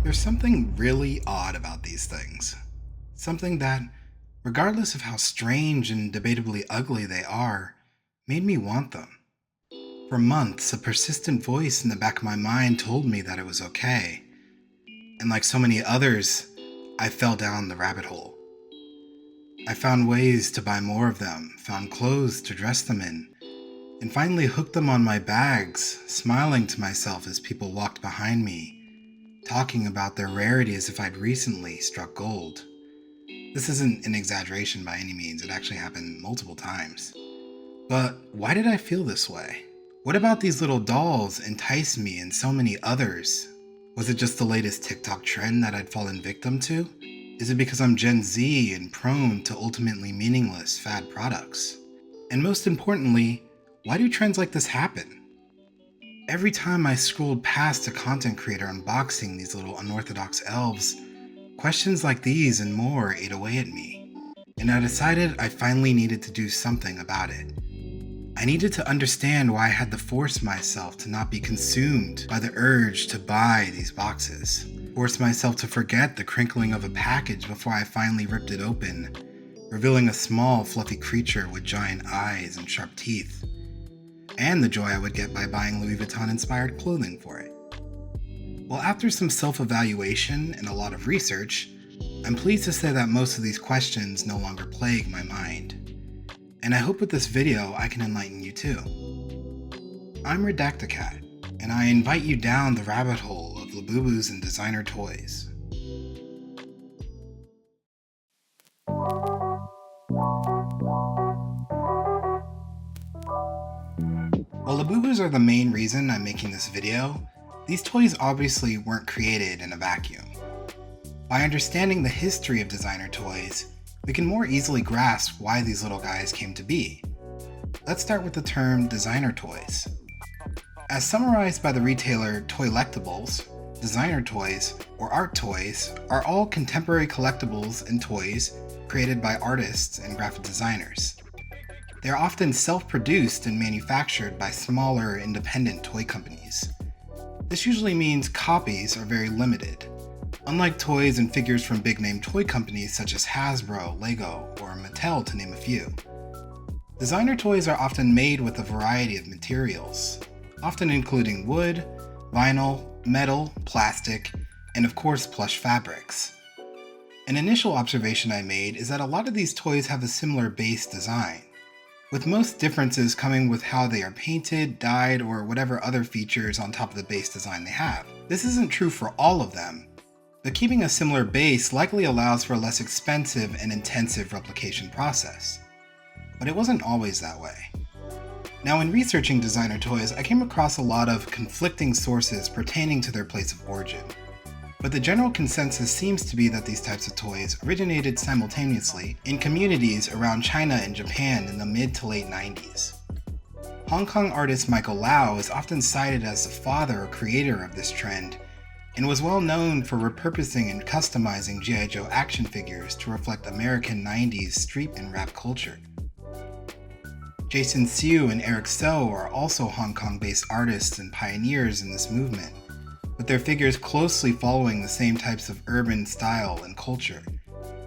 There's something really odd about these things. Something that, regardless of how strange and debatably ugly they are, made me want them. For months, a persistent voice in the back of my mind told me that it was okay. And like so many others, I fell down the rabbit hole. I found ways to buy more of them, found clothes to dress them in, and finally hooked them on my bags, smiling to myself as people walked behind me, talking about their rarity as if I'd recently struck gold. This isn't an exaggeration by any means, it actually happened multiple times. But why did I feel this way? What about these little dolls enticed me and so many others? Was it just the latest TikTok trend that I'd fallen victim to? Is it because I'm Gen Z and prone to ultimately meaningless fad products? And most importantly, why do trends like this happen? Every time I scrolled past a content creator unboxing these little unorthodox elves, questions like these and more ate away at me, and I decided I finally needed to do something about it. I needed to understand why I had to force myself to not be consumed by the urge to buy these boxes, force myself to forget the crinkling of a package before I finally ripped it open, revealing a small, fluffy creature with giant eyes and sharp teeth, and the joy I would get by buying Louis Vuitton-inspired clothing for it. Well, after some self-evaluation and a lot of research, I'm pleased to say that most of these questions no longer plague my mind. And I hope with this video I can enlighten you too. I'm Redactacat, and I invite you down the rabbit hole of Labubus and designer toys. While Labubus are the main reason I'm making this video, these toys obviously weren't created in a vacuum. By understanding the history of designer toys, we can more easily grasp why these little guys came to be. Let's start with the term designer toys. As summarized by the retailer Toylectables, designer toys, or art toys, are all contemporary collectibles and toys created by artists and graphic designers. They are often self-produced and manufactured by smaller, independent toy companies. This usually means copies are very limited, unlike toys and figures from big-name toy companies such as Hasbro, Lego, or Mattel to name a few. Designer toys are often made with a variety of materials, often including wood, vinyl, metal, plastic, and of course plush fabrics. An initial observation I made is that a lot of these toys have a similar base design, with most differences coming with how they are painted, dyed, or whatever other features on top of the base design they have. This isn't true for all of them, but keeping a similar base likely allows for a less expensive and intensive replication process. But it wasn't always that way. Now, in researching designer toys, I came across a lot of conflicting sources pertaining to their place of origin. But the general consensus seems to be that these types of toys originated simultaneously in communities around China and Japan in the mid to late 90s. Hong Kong artist Michael Lau is often cited as the father or creator of this trend, and was well known for repurposing and customizing G.I. Joe action figures to reflect American 90s street and rap culture. Jason Siu and Eric So are also Hong Kong-based artists and pioneers in this movement, with their figures closely following the same types of urban style and culture.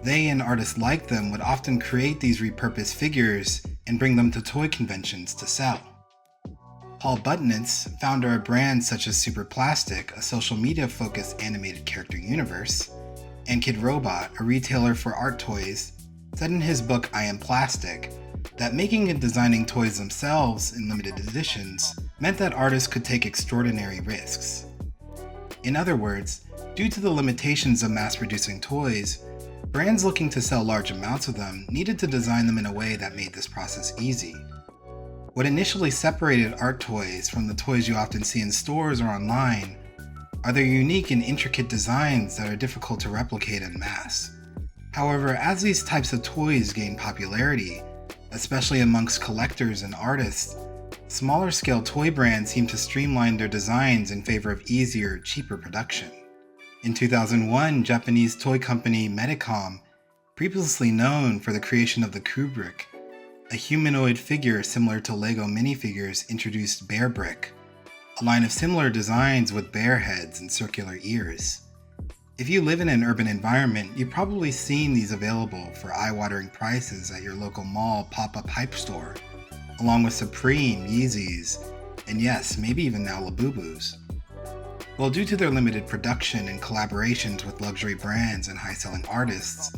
They and artists like them would often create these repurposed figures and bring them to toy conventions to sell. Paul Butnitz, founder of brands such as Super Plastic, a social media-focused animated character universe, and Kid Robot, a retailer for art toys, said in his book I Am Plastic that making and designing toys themselves in limited editions meant that artists could take extraordinary risks. In other words, due to the limitations of mass-producing toys, brands looking to sell large amounts of them needed to design them in a way that made this process easy. What initially separated art toys from the toys you often see in stores or online are their unique and intricate designs that are difficult to replicate en masse. However, as these types of toys gain popularity, especially amongst collectors and artists, smaller scale toy brands seem to streamline their designs in favor of easier, cheaper production. In 2001, Japanese toy company Medicom, previously known for the creation of the Kubrick, a humanoid figure similar to Lego minifigures, introduced Bear Brick, a line of similar designs with bear heads and circular ears. If you live in an urban environment, you've probably seen these available for eye-watering prices at your local mall pop-up hype store, along with Supreme, Yeezys, and yes, maybe even now Labubus. Well, due to their limited production and collaborations with luxury brands and high-selling artists,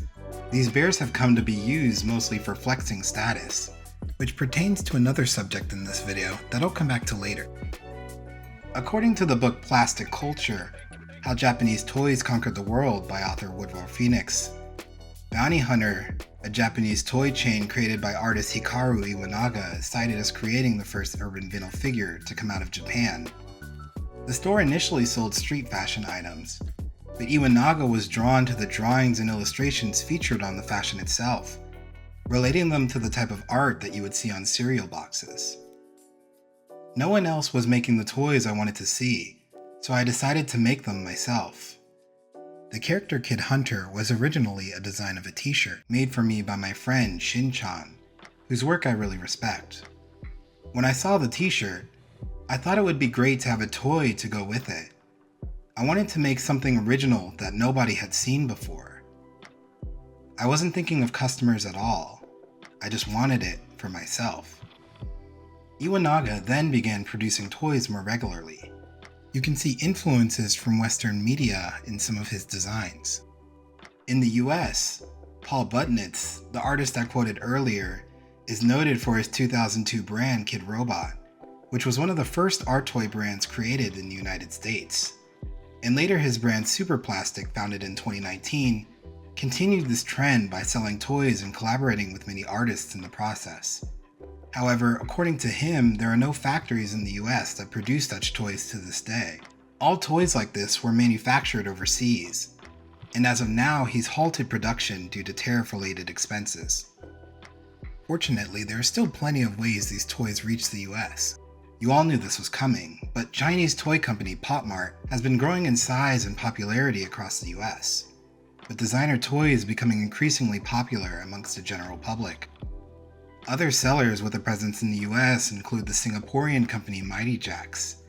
these bears have come to be used mostly for flexing status, which pertains to another subject in this video that I'll come back to later. According to the book Plastic Culture, How Japanese Toys Conquered the World by author Woodrow Phoenix, Bounty Hunter, a Japanese toy chain created by artist Hikaru Iwanaga, is cited as creating the first urban vinyl figure to come out of Japan. The store initially sold street fashion items, but Iwanaga was drawn to the drawings and illustrations featured on the fashion itself, relating them to the type of art that you would see on cereal boxes. No one else was making the toys I wanted to see, so I decided to make them myself. The character Kid Hunter was originally a design of a t-shirt made for me by my friend Shin-chan, whose work I really respect. When I saw the t-shirt, I thought it would be great to have a toy to go with it. I wanted to make something original that nobody had seen before. I wasn't thinking of customers at all. I just wanted it for myself. Iwanaga then began producing toys more regularly. You can see influences from Western media in some of his designs. In the US, Paul Butnitz, the artist I quoted earlier, is noted for his 2002 brand Kid Robot, which was one of the first art toy brands created in the United States. And later his brand Super Plastic, founded in 2019, continued this trend by selling toys and collaborating with many artists in the process. However, according to him, there are no factories in the US that produce such toys to this day. All toys like this were manufactured overseas, and as of now, he's halted production due to tariff-related expenses. Fortunately, there are still plenty of ways these toys reach the US. You all knew this was coming, but Chinese toy company Pop Mart has been growing in size and popularity across the US, with designer toys becoming increasingly popular amongst the general public. Other sellers with a presence in the US include the Singaporean company Mighty Jacks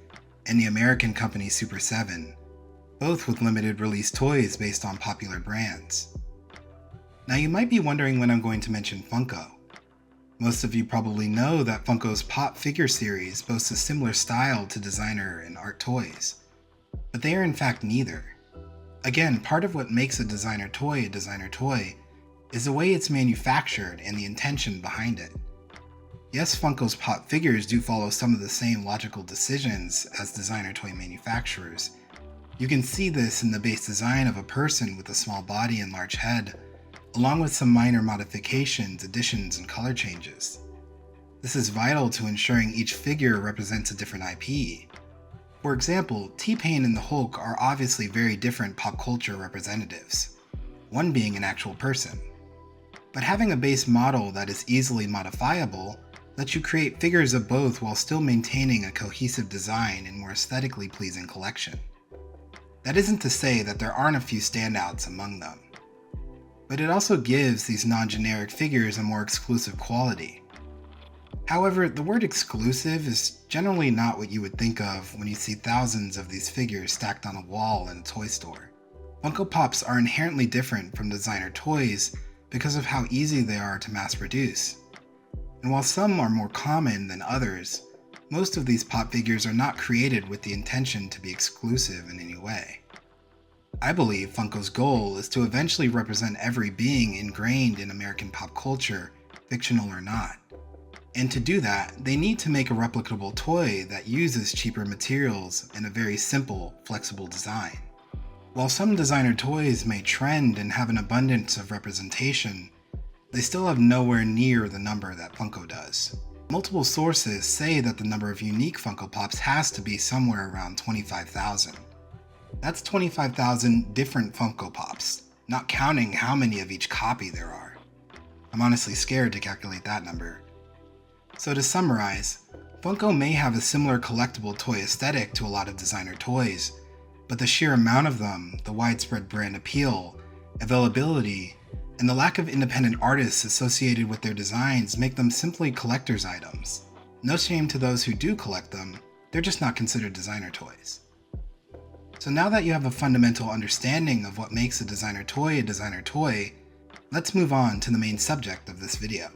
and the American company Super 7, both with limited release toys based on popular brands. Now you might be wondering when I'm going to mention Funko. Most of you probably know that Funko's Pop figure series boasts a similar style to designer and art toys, but they are in fact neither. Again, part of what makes a designer toy is the way it's manufactured and the intention behind it. Yes, Funko's Pop figures do follow some of the same logical decisions as designer toy manufacturers. You can see this in the base design of a person with a small body and large head, along with some minor modifications, additions, and color changes. This is vital to ensuring each figure represents a different IP. For example, T-Pain and the Hulk are obviously very different pop culture representatives, one being an actual person. But having a base model that is easily modifiable lets you create figures of both while still maintaining a cohesive design and more aesthetically pleasing collection. That isn't to say that there aren't a few standouts among them, but it also gives these non-generic figures a more exclusive quality. However, the word exclusive is generally not what you would think of when you see thousands of these figures stacked on a wall in a toy store. Funko Pops are inherently different from designer toys because of how easy they are to mass produce. And while some are more common than others, most of these pop figures are not created with the intention to be exclusive in any way. I believe Funko's goal is to eventually represent every being ingrained in American pop culture, fictional or not. And to do that, they need to make a replicable toy that uses cheaper materials and a very simple, flexible design. While some designer toys may trend and have an abundance of representation, they still have nowhere near the number that Funko does. Multiple sources say that the number of unique Funko Pops has to be somewhere around 25,000. That's 25,000 different Funko Pops, not counting how many of each copy there are. I'm honestly scared to calculate that number. So to summarize, Funko may have a similar collectible toy aesthetic to a lot of designer toys, but the sheer amount of them, the widespread brand appeal, availability, and the lack of independent artists associated with their designs make them simply collector's items. No shame to those who do collect them, they're just not considered designer toys. So now that you have a fundamental understanding of what makes a designer toy, let's move on to the main subject of this video.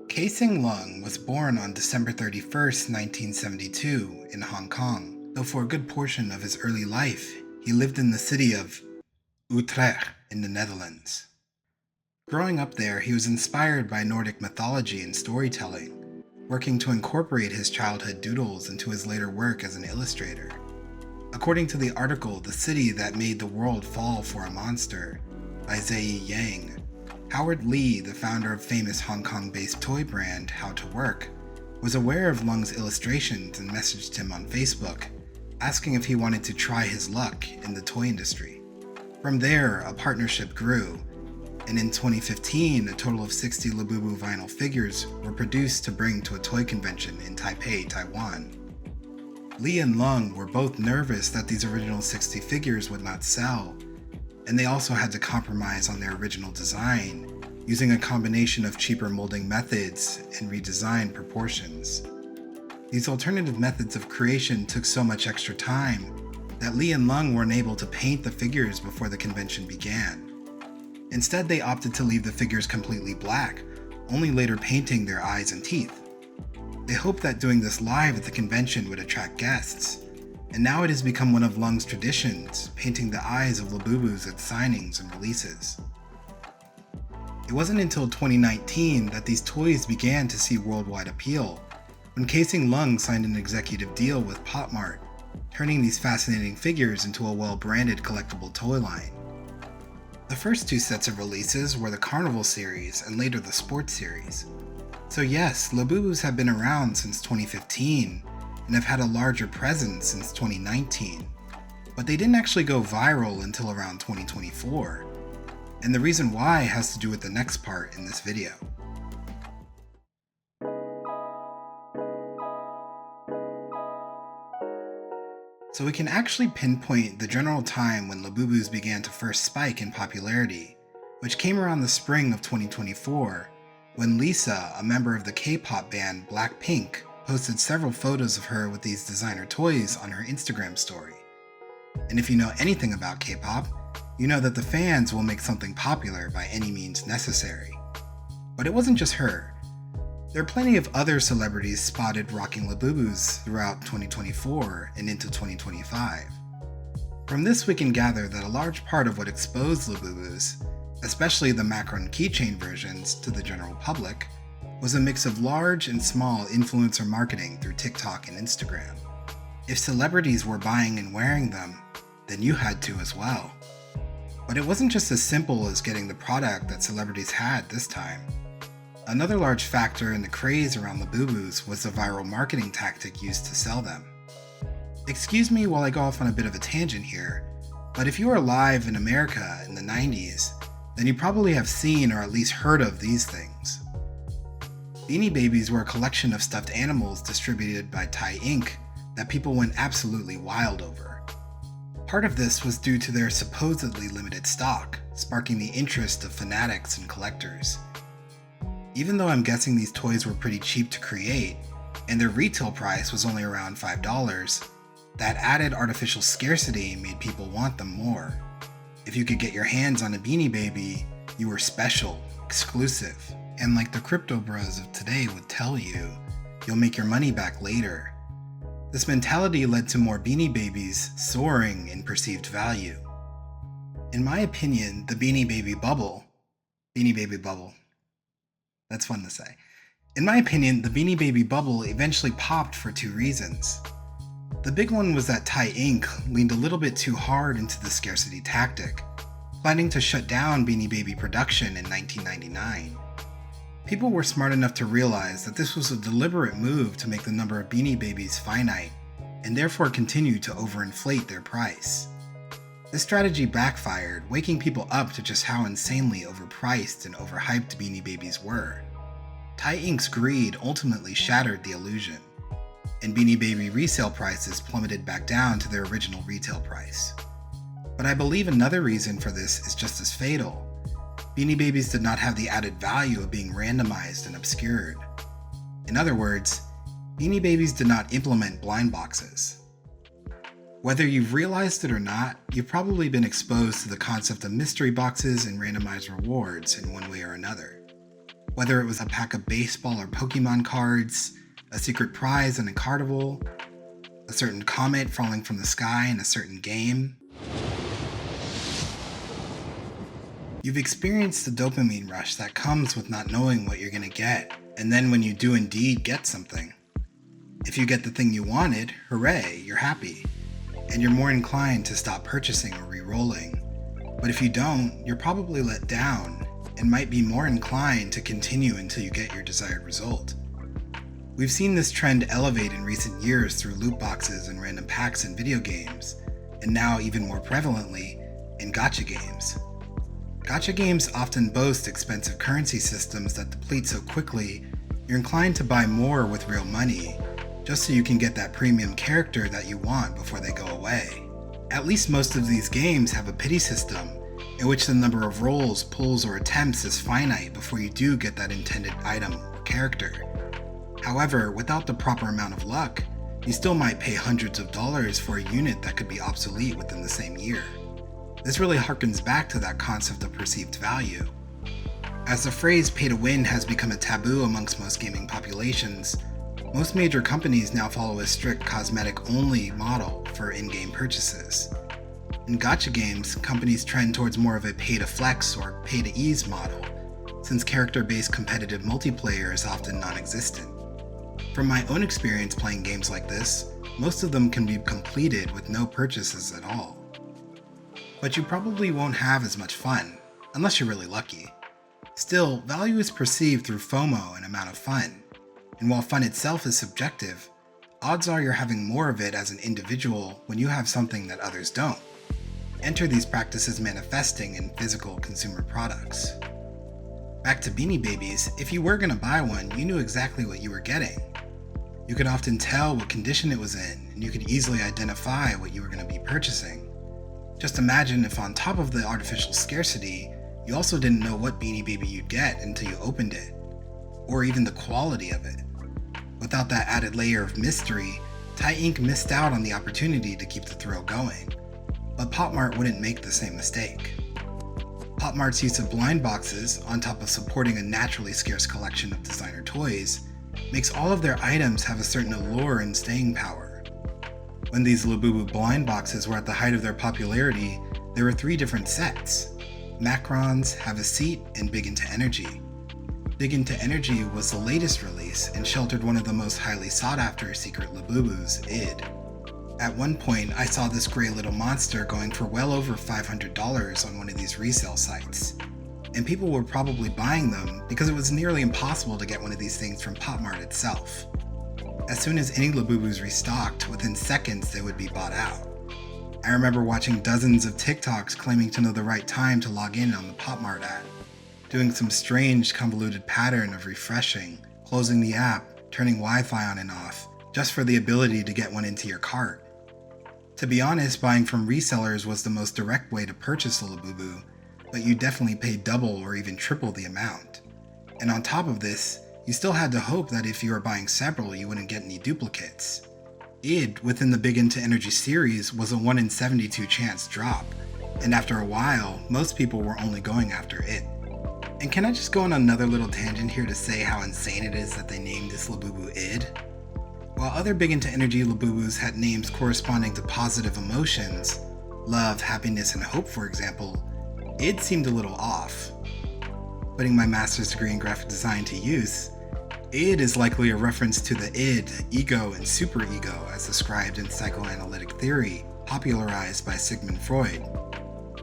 Kaesing Lung was born on December 31st, 1972 in Hong Kong, though for a good portion of his early life, he lived in the city of Utrecht in the Netherlands. Growing up there, he was inspired by Nordic mythology and storytelling, working to incorporate his childhood doodles into his later work as an illustrator. According to the article The City That Made the World Fall for a Monster by Ziyi Yang, Howard Lee, the founder of famous Hong Kong-based toy brand How to Work, was aware of Lung's illustrations and messaged him on Facebook, asking if he wanted to try his luck in the toy industry. From there, a partnership grew, and in 2015, a total of 60 Labubu vinyl figures were produced to bring to a toy convention in Taipei, Taiwan. Lee and Lung were both nervous that these original 60 figures would not sell, and they also had to compromise on their original design, using a combination of cheaper molding methods and redesigned proportions. These alternative methods of creation took so much extra time that Lee and Lung weren't able to paint the figures before the convention began. Instead, they opted to leave the figures completely black, only later painting their eyes and teeth. They hoped that doing this live at the convention would attract guests, and now it has become one of Lung's traditions, painting the eyes of Labubus at signings and releases. It wasn't until 2019 that these toys began to see worldwide appeal, when Kaesing Lung signed an executive deal with Pop Mart, turning these fascinating figures into a well-branded collectible toy line. The first two sets of releases were the Carnival series and later the Sports series. So yes, Labubus have been around since 2015, and have had a larger presence since 2019, but they didn't actually go viral until around 2024, and the reason why has to do with the next part in this video. So we can actually pinpoint the general time when Labubus began to first spike in popularity, which came around the spring of 2024, when Lisa, a member of the K-pop band Blackpink, posted several photos of her with these designer toys on her Instagram story. And if you know anything about K-pop, you know that the fans will make something popular by any means necessary. But it wasn't just her. There are plenty of other celebrities spotted rocking Labubus throughout 2024 and into 2025. From this we can gather that a large part of what exposed Labubus, especially the Macron keychain versions, to the general public, was a mix of large and small influencer marketing through TikTok and Instagram. If celebrities were buying and wearing them, then you had to as well. But it wasn't just as simple as getting the product that celebrities had this time. Another large factor in the craze around Labubus was the viral marketing tactic used to sell them. Excuse me while I go off on a bit of a tangent here, but if you were alive in America in the 90s, then you probably have seen or at least heard of these things. Beanie Babies were a collection of stuffed animals distributed by Thai Inc. that people went absolutely wild over. Part of this was due to their supposedly limited stock, sparking the interest of fanatics and collectors. Even though I'm guessing these toys were pretty cheap to create, and their retail price was only around $5, that added artificial scarcity made people want them more. If you could get your hands on a Beanie Baby, you were special, exclusive, and like the crypto bros of today would tell you, you'll make your money back later. This mentality led to more Beanie Babies soaring in perceived value. In my opinion, the Beanie Baby bubble, that's fun to say. In my opinion, the Beanie Baby bubble eventually popped for two reasons. The big one was that Thai Inc. leaned a little bit too hard into the scarcity tactic, planning to shut down Beanie Baby production in 1999. People were smart enough to realize that this was a deliberate move to make the number of Beanie Babies finite, and therefore continue to overinflate their price. This strategy backfired, waking people up to just how insanely overpriced and overhyped Beanie Babies were. Thai Inc.'s greed ultimately shattered the illusion, and Beanie Baby resale prices plummeted back down to their original retail price. But I believe another reason for this is just as fatal. Beanie Babies did not have the added value of being randomized and obscured. In other words, Beanie Babies did not implement blind boxes. Whether you've realized it or not, you've probably been exposed to the concept of mystery boxes and randomized rewards in one way or another. Whether it was a pack of baseball or Pokemon cards, a secret prize in a carnival, a certain comet falling from the sky in a certain game. You've experienced the dopamine rush that comes with not knowing what you're going to get, and then when you do indeed get something. If you get the thing you wanted, hooray, you're happy, and you're more inclined to stop purchasing or re-rolling. But if you don't, you're probably let down and might be more inclined to continue until you get your desired result. We've seen this trend elevate in recent years through loot boxes and random packs in video games, and now even more prevalently, in gacha games. Gacha games often boast expensive currency systems that deplete so quickly, you're inclined to buy more with real money, just so you can get that premium character that you want before they go away. At least most of these games have a pity system, in which the number of rolls, pulls, or attempts is finite before you do get that intended item or character. However, without the proper amount of luck, you still might pay hundreds of dollars for a unit that could be obsolete within the same year. This really harkens back to that concept of perceived value. As the phrase pay to win has become a taboo amongst most gaming populations, most major companies now follow a strict cosmetic-only model for in-game purchases. In gacha games, companies trend towards more of a pay-to-flex or pay-to-ease model, since character-based competitive multiplayer is often non-existent. From my own experience playing games like this, most of them can be completed with no purchases at all. But you probably won't have as much fun, unless you're really lucky. Still, value is perceived through FOMO and amount of fun, and while fun itself is subjective, odds are you're having more of it as an individual when you have something that others don't. Enter these practices manifesting in physical consumer products. Back to Beanie Babies, if you were going to buy one, you knew exactly what you were getting. You could often tell what condition it was in, and you could easily identify what you were going to be purchasing. Just imagine if on top of the artificial scarcity, you also didn't know what Beanie Baby you'd get until you opened it, or even the quality of it. Without that added layer of mystery, Thai Inc. missed out on the opportunity to keep the thrill going. But Pop Mart wouldn't make the same mistake. Pop Mart's use of blind boxes, on top of supporting a naturally scarce collection of designer toys, makes all of their items have a certain allure and staying power. When these Labubu blind boxes were at the height of their popularity, there were 3 different sets: Macrons, Have a Seat, and Big Into Energy. Big Into Energy was the latest release and sheltered one of the most highly sought after secret Labubus, id. At one point, I saw this gray little monster going for well over $500 on one of these resale sites. And people were probably buying them because it was nearly impossible to get one of these things from Pop Mart itself. As soon as any Labubus restocked, within seconds they would be bought out. I remember watching dozens of TikToks claiming to know the right time to log in on the Pop Mart ad, doing some strange convoluted pattern of refreshing, closing the app, turning Wi-Fi on and off, just for the ability to get one into your cart. To be honest, buying from resellers was the most direct way to purchase a Labubu, but you definitely paid double or even triple the amount. And on top of this, you still had to hope that if you were buying several, you wouldn't get any duplicates. id, within the Big Into Energy series, was a 1 in 72 chance drop, and after a while, most people were only going after it. And can I just go on another little tangent here to say how insane it is that they named this Labubu id? While other Big Into Energy Labubus had names corresponding to positive emotions, love, happiness, and hope for example, id seemed a little off. Putting my master's degree in graphic design to use, id is likely a reference to the id, ego, and superego as described in psychoanalytic theory, popularized by Sigmund Freud.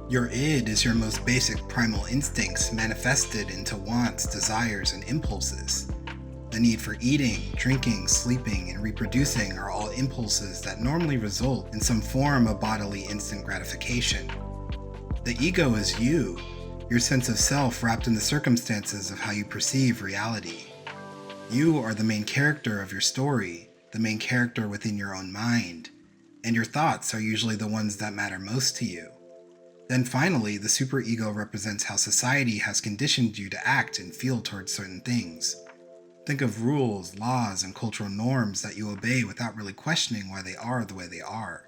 Your id is your most basic primal instincts manifested into wants, desires, and impulses. The need for eating, drinking, sleeping, and reproducing are all impulses that normally result in some form of bodily instant gratification. The ego is you, your sense of self wrapped in the circumstances of how you perceive reality. You are the main character of your story, the main character within your own mind, and your thoughts are usually the ones that matter most to you. Then finally, the superego represents how society has conditioned you to act and feel towards certain things. Think of rules, laws, and cultural norms that you obey without really questioning why they are the way they are.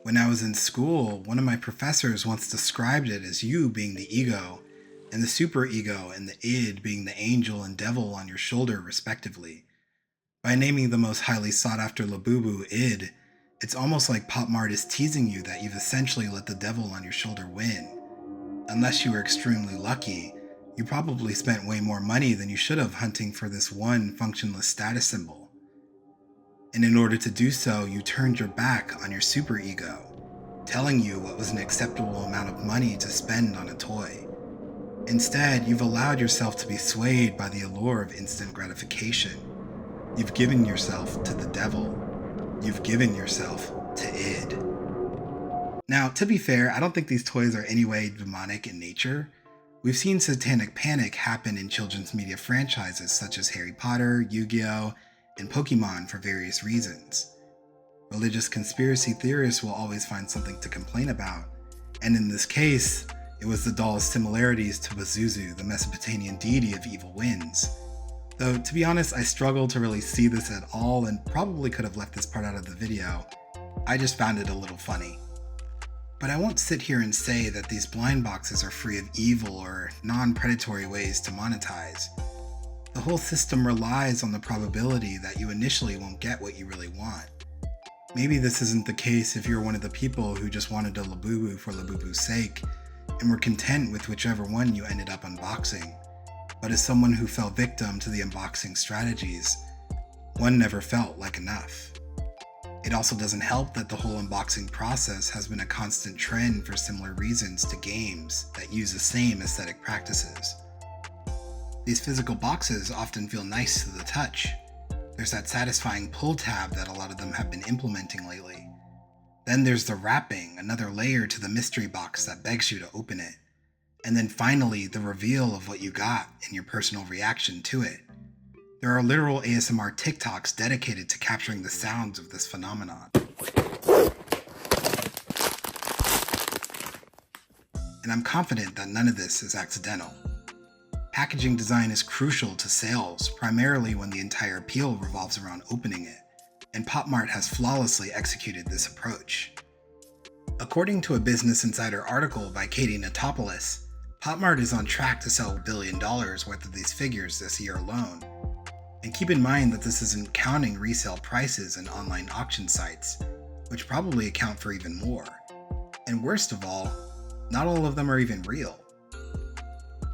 When I was in school, one of my professors once described it as you being the ego, and the superego and the id being the angel and devil on your shoulder, respectively. By naming the most highly sought after Labubu id, it's almost like Pop Mart is teasing you that you've essentially let the devil on your shoulder win. Unless you were extremely lucky, you probably spent way more money than you should have hunting for this one functionless status symbol. And in order to do so, you turned your back on your superego, telling you what was an acceptable amount of money to spend on a toy. Instead, you've allowed yourself to be swayed by the allure of instant gratification. You've given yourself to the devil. You've given yourself to id. Now, to be fair, I don't think these toys are any way demonic in nature. We've seen satanic panic happen in children's media franchises such as Harry Potter, Yu-Gi-Oh!, and Pokemon for various reasons. Religious conspiracy theorists will always find something to complain about, and in this case, it was the doll's similarities to Pazuzu, the Mesopotamian deity of evil winds. Though, to be honest, I struggle to really see this at all and probably could have left this part out of the video. I just found it a little funny. But I won't sit here and say that these blind boxes are free of evil or non-predatory ways to monetize. The whole system relies on the probability that you initially won't get what you really want. Maybe this isn't the case if you're one of the people who just wanted a Labubu for Labubu's sake and were content with whichever one you ended up unboxing. But as someone who fell victim to the unboxing strategies, one never felt like enough. It also doesn't help that the whole unboxing process has been a constant trend for similar reasons to games that use the same aesthetic practices. These physical boxes often feel nice to the touch. There's that satisfying pull tab that a lot of them have been implementing lately. Then there's the wrapping, another layer to the mystery box that begs you to open it. And then finally, the reveal of what you got and your personal reaction to it. There are literal ASMR TikToks dedicated to capturing the sounds of this phenomenon. And I'm confident that none of this is accidental. Packaging design is crucial to sales, primarily when the entire appeal revolves around opening it, and Pop Mart has flawlessly executed this approach. According to a Business Insider article by Katie Natopoulos, Pop Mart is on track to sell $1 billion worth of these figures this year alone. And keep in mind that this isn't counting resale prices and online auction sites, which probably account for even more. And worst of all, not all of them are even real.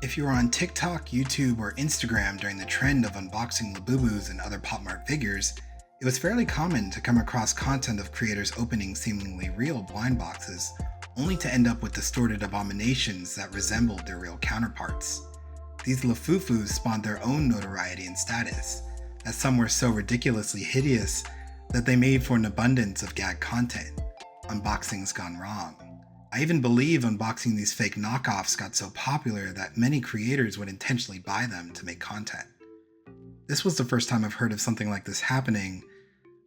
If you were on TikTok, YouTube, or Instagram during the trend of unboxing Labubus and other Pop Mart figures, it was fairly common to come across content of creators opening seemingly real blind boxes, only to end up with distorted abominations that resembled their real counterparts. These Lafufus spawned their own notoriety and status, as some were so ridiculously hideous that they made for an abundance of gag content. Unboxings gone wrong. I even believe unboxing these fake knockoffs got so popular that many creators would intentionally buy them to make content. This was the first time I've heard of something like this happening,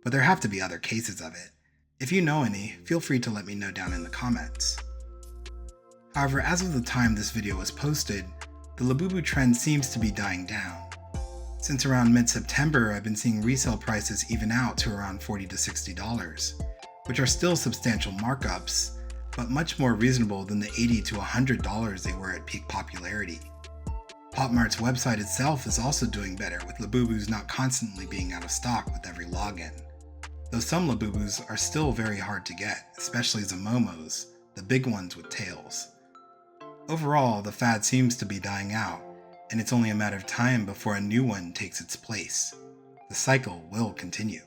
but there have to be other cases of it. If you know any, feel free to let me know down in the comments. However, as of the time this video was posted, the Labubu trend seems to be dying down. Since around mid-September, I've been seeing resale prices even out to around $40 to $60, which are still substantial markups, but much more reasonable than the $80 to $100 they were at peak popularity. Pop Mart's website itself is also doing better, with Labubus not constantly being out of stock with every login. Though some Labubus are still very hard to get, especially Zamomos, the big ones with tails. Overall, the fad seems to be dying out, and it's only a matter of time before a new one takes its place. The cycle will continue.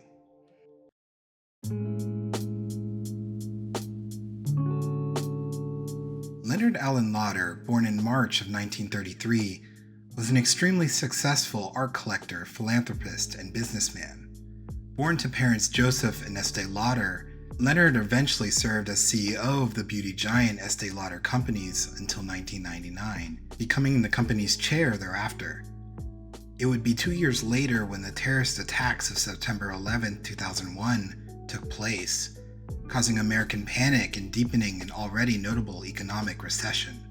Leonard Allen Lauder, born in March of 1933, was an extremely successful art collector, philanthropist, and businessman. Born to parents Joseph and Estee Lauder, Leonard eventually served as CEO of the beauty giant Estee Lauder Companies until 1999, becoming the company's chair thereafter. It would be 2 years later when the terrorist attacks of September 11, 2001 took place, causing American panic and deepening an already notable economic recession.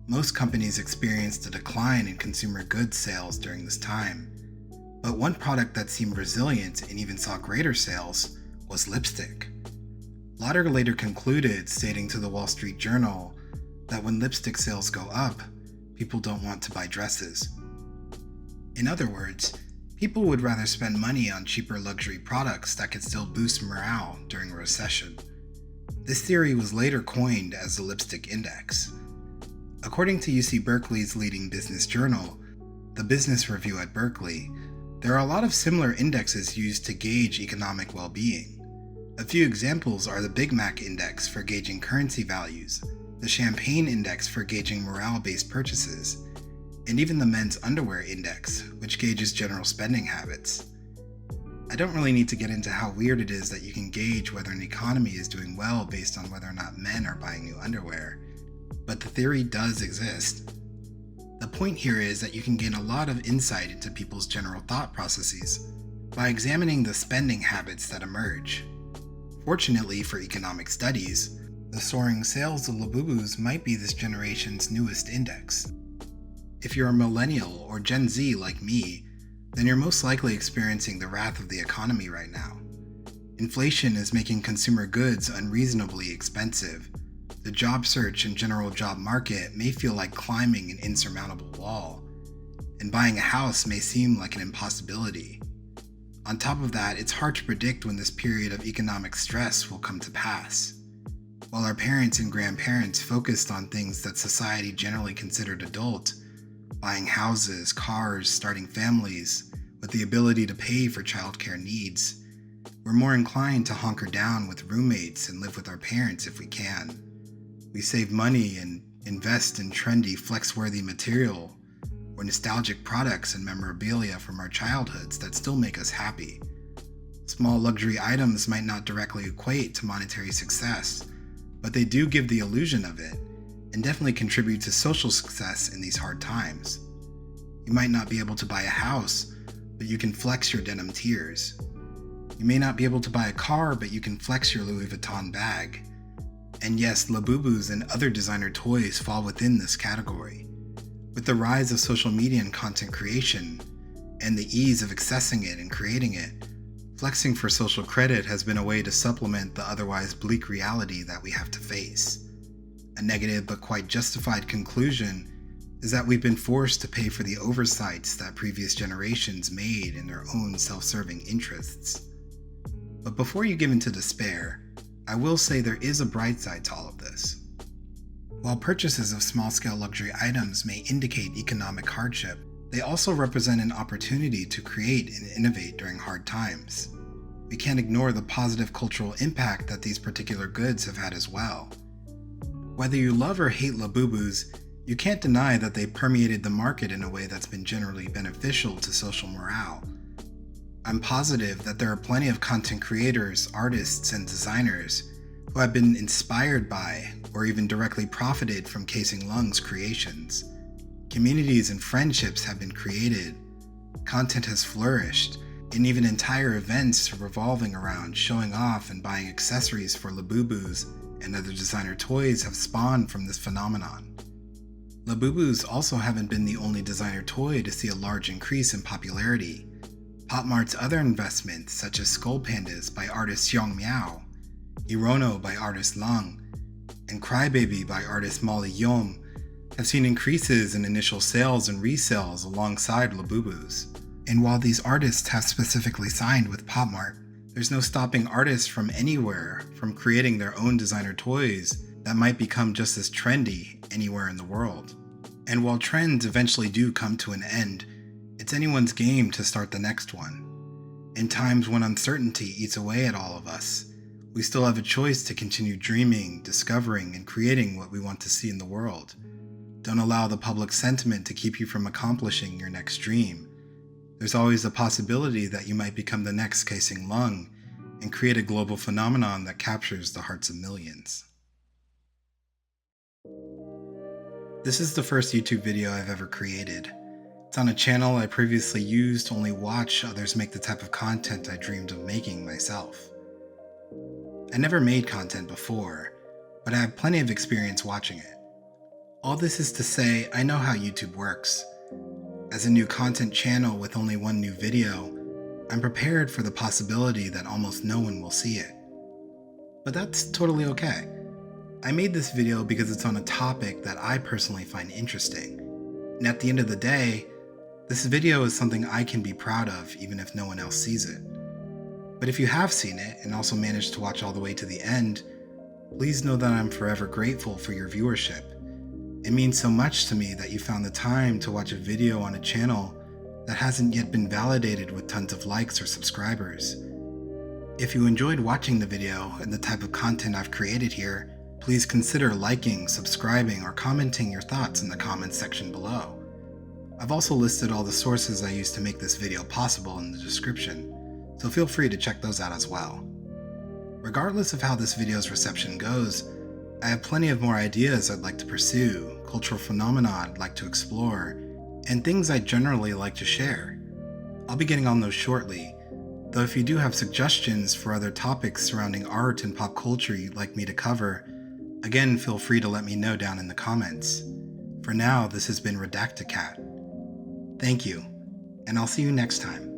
Most companies experienced a decline in consumer goods sales during this time, But one product that seemed resilient and even saw greater sales was lipstick. Lauder later concluded, stating to the Wall Street Journal, that when lipstick sales go up, people don't want to buy dresses. In other words, people would rather spend money on cheaper luxury products that could still boost morale during a recession. This theory was later coined as the lipstick index. According to UC Berkeley's leading business journal, the Business Review at Berkeley, there are a lot of similar indexes used to gauge economic well-being. A few examples are the Big Mac Index for gauging currency values, the Champagne Index for gauging morale-based purchases, and even the Men's Underwear Index, which gauges general spending habits. I don't really need to get into how weird it is that you can gauge whether an economy is doing well based on whether or not men are buying new underwear, but the theory does exist. The point here is that you can gain a lot of insight into people's general thought processes by examining the spending habits that emerge. Fortunately for economic studies, the soaring sales of Labubus might be this generation's newest index. If you're a millennial or Gen Z like me, then you're most likely experiencing the wrath of the economy right now. Inflation is making consumer goods unreasonably expensive. The job search and general job market may feel like climbing an insurmountable wall, and buying a house may seem like an impossibility. On top of that, it's hard to predict when this period of economic stress will come to pass. While our parents and grandparents focused on things that society generally considered adult, buying houses, cars, starting families, with the ability to pay for childcare needs, we're more inclined to hunker down with roommates and live with our parents if we can. We save money and invest in trendy, flex-worthy material or nostalgic products and memorabilia from our childhoods that still make us happy. Small luxury items might not directly equate to monetary success, but they do give the illusion of it, and definitely contribute to social success in these hard times. You might not be able to buy a house, but you can flex your denim tears. You may not be able to buy a car, but you can flex your Louis Vuitton bag. And yes, Labubus and other designer toys fall within this category. With the rise of social media and content creation, and the ease of accessing it and creating it, flexing for social credit has been a way to supplement the otherwise bleak reality that we have to face. A negative but quite justified conclusion is that we've been forced to pay for the oversights that previous generations made in their own self-serving interests. But before you give in to despair, I will say there is a bright side to all of this. While purchases of small-scale luxury items may indicate economic hardship, they also represent an opportunity to create and innovate during hard times. We can't ignore the positive cultural impact that these particular goods have had as well. Whether you love or hate Labubus, you can't deny that they permeated the market in a way that's been generally beneficial to social morale. I'm positive that there are plenty of content creators, artists, and designers who have been inspired by or even directly profited from Casing Lung's creations. Communities and friendships have been created, content has flourished, and even entire events revolving around showing off and buying accessories for Labubus and other designer toys have spawned from this phenomenon. Labubus also haven't been the only designer toy to see a large increase in popularity. Pop Mart's other investments, such as Skull Pandas by artist Xiong Miao, Irono by artist Lung, and Crybaby by artist Molly Yom, have seen increases in initial sales and resales alongside Labubus. And while these artists have specifically signed with Pop Mart, there's no stopping artists from anywhere from creating their own designer toys that might become just as trendy anywhere in the world. And while trends eventually do come to an end, it's anyone's game to start the next one. In times when uncertainty eats away at all of us, we still have a choice to continue dreaming, discovering, and creating what we want to see in the world. Don't allow the public sentiment to keep you from accomplishing your next dream. There's always the possibility that you might become the next Casing Lung and create a global phenomenon that captures the hearts of millions. This is the first YouTube video I've ever created. It's on a channel I previously used to only watch others make the type of content I dreamed of making myself. I never made content before, but I have plenty of experience watching it. All this is to say, I know how YouTube works. As a new content channel with only one new video, I'm prepared for the possibility that almost no one will see it. But that's totally okay. I made this video because it's on a topic that I personally find interesting. And at the end of the day, this video is something I can be proud of even if no one else sees it. But if you have seen it and also managed to watch all the way to the end, please know that I'm forever grateful for your viewership. It means so much to me that you found the time to watch a video on a channel that hasn't yet been validated with tons of likes or subscribers. If you enjoyed watching the video and the type of content I've created here, please consider liking, subscribing, or commenting your thoughts in the comments section below. I've also listed all the sources I used to make this video possible in the description, so feel free to check those out as well. Regardless of how this video's reception goes, I have plenty of more ideas I'd like to pursue, cultural phenomena I'd like to explore, and things I generally like to share. I'll be getting on those shortly, though if you do have suggestions for other topics surrounding art and pop culture you'd like me to cover, again feel free to let me know down in the comments. For now, this has been Redactacat. Thank you, and I'll see you next time.